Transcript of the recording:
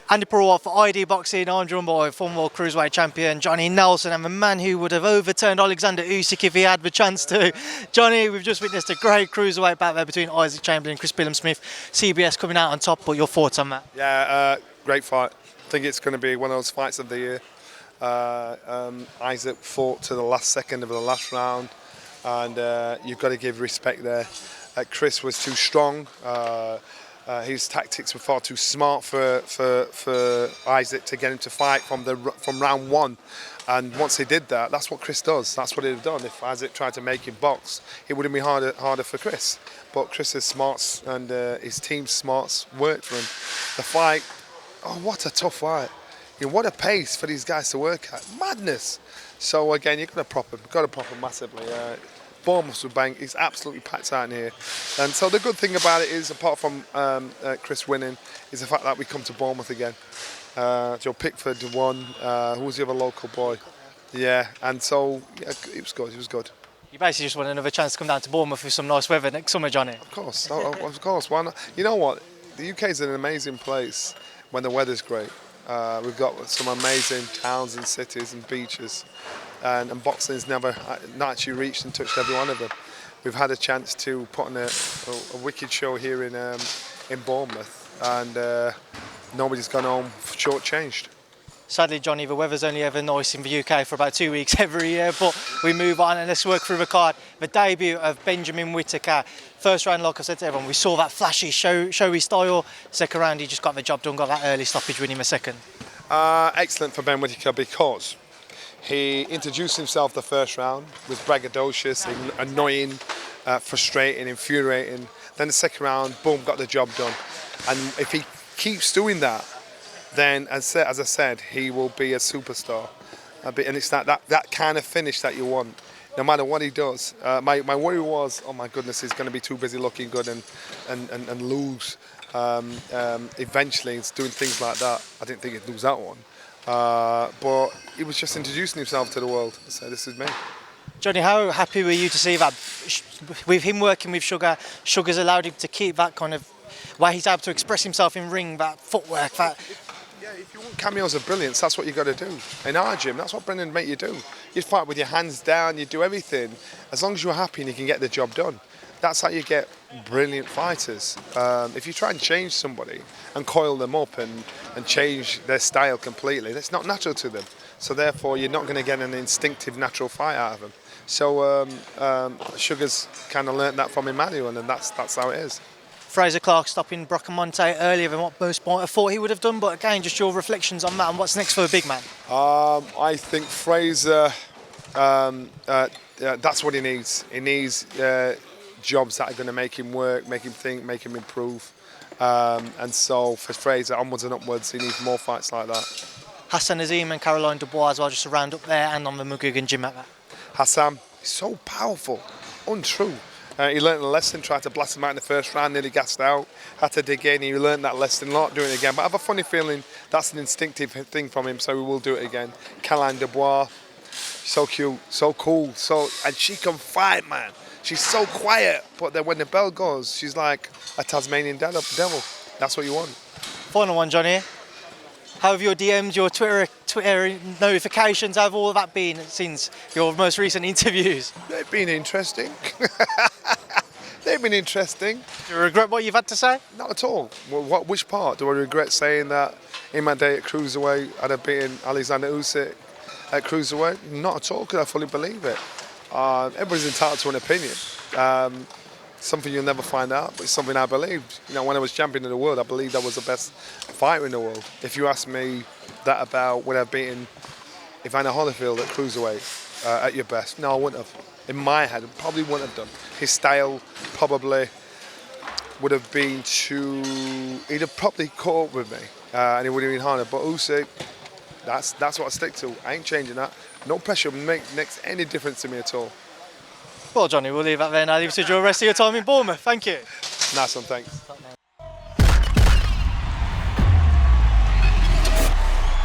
Andi Purewal for ID Boxing. I'm joined by former world cruiserweight champion Johnny Nelson and the man who would have overturned Oleksandr Usyk if he had the chance to. Johnny, we've just witnessed a great cruiserweight battle there between Isaac Chamberlain and Chris Billam-Smith. CBS coming out on top, but your thoughts on that? Yeah, great fight. I think it's going to be one of those fights of the year. Isaac fought to the last second of the last round, and you've got to give respect there. Chris was too strong. His tactics were far too smart for Isaac to get him to fight from round one. And once he did that, that's what Chris does. That's what he'd have done. If Isaac tried to make him box, it would have been harder for Chris. But Chris's smarts and his team's smarts worked for him. The fight, oh, what a tough fight. You know, what a pace for these guys to work at. Madness. So again, you've got to prop him massively. Bournemouth with bang. He's absolutely packed out in here. And so the good thing about it is, apart from Chris winning, is the fact that we come to Bournemouth again. Joe Pickford won. Who was the other local boy? Yeah, and so yeah, it was good. It was good. You basically just want another chance to come down to Bournemouth with some nice weather next summer, Johnny. Of course, of course. Why not? You know what? The UK is an amazing place when the weather's great. We've got some amazing towns and cities and beaches, and boxing's not actually reached and touched every one of them. We've had a chance to put on a wicked show here in Bournemouth, and nobody's gone home shortchanged. Sadly, Johnny, the weather's only ever nice in the UK for about 2 weeks every year, but we move on and let's work through the card. The debut of Benjamin Whittaker. First round, like I said to everyone, we saw that flashy, showy style. Second round, he just got the job done, got that early stoppage, winning a second. Excellent for Ben Whittaker because he introduced himself the first round, was braggadocious, annoying, frustrating, infuriating. Then the second round, boom, got the job done. And if he keeps doing that, then, as I said, he will be a superstar. And it's that kind of finish that you want, no matter what he does. My worry was, oh my goodness, he's going to be too busy looking good and lose. Eventually, it's doing things like that. I didn't think he'd lose that one. But he was just introducing himself to the world. So this is me. Johnny, how happy were you to see that? With him working with Sugar, Sugar's allowed him to keep that kind of way he's able to express himself in ring, that footwork, that... Yeah, if you want cameos of brilliance, that's what you got to do. In our gym, that's what Brendan make you do. You fight with your hands down, you do everything. As long as you're happy and you can get the job done. That's how you get brilliant fighters. If you try and change somebody and coil them up and change their style completely, that's not natural to them. So therefore, you're not going to get an instinctive, natural fight out of them. So Sugar's kind of learnt that from Emmanuel, and that's how it is. Frazer Clarke stopping Brocamonte earlier than what most might have thought he would have done, but again, just your reflections on that and what's next for a big man? I think Frazer, that's what he needs. He needs jobs that are going to make him work, make him think, make him improve. And so for Frazer, onwards and upwards, he needs more fights like that. Hassan, Azim and Carlone, Dubois as well, just to round up there and on the McGugan gym at that. Hassan, he's so powerful, untrue. He learned a lesson, tried to blast him out in the first round, nearly gassed out, had to dig in, he learned that lesson, not doing it again. But I have a funny feeling that's an instinctive thing from him, so we will do it again. Carlone, Dubois, so cute, so cool, and she can fight, man. She's so quiet, but then when the bell goes, she's like a Tasmanian devil. That's what you want. Final one, Johnny. How have your DMs, your Twitter notifications, how have all of that been since your most recent interviews? They've been interesting. They've been interesting. Do you regret what you've had to say? Not at all. Well, which part? Do I regret saying that in my day at Cruiserweight I'd have beaten Oleksandr Usyk at Cruiserweight? Not at all, because I fully believe it. Everybody's entitled to an opinion. Something you'll never find out, but it's something I believed. You know, when I was champion of the world, I believed I was the best fighter in the world. If you ask me that about would I have beaten Evander Holyfield at Cruiserweight at your best, no, I wouldn't have. In my head, I probably wouldn't have done. His style probably would have been he'd have probably caught up with me, and it would have been harder. But Usyk, that's what I stick to. I ain't changing that. No pressure makes any difference to me at all. Well, Johnny, we'll leave that there now. Leave you to enjoy the rest of your time in Bournemouth. Thank you. Nice one, thanks.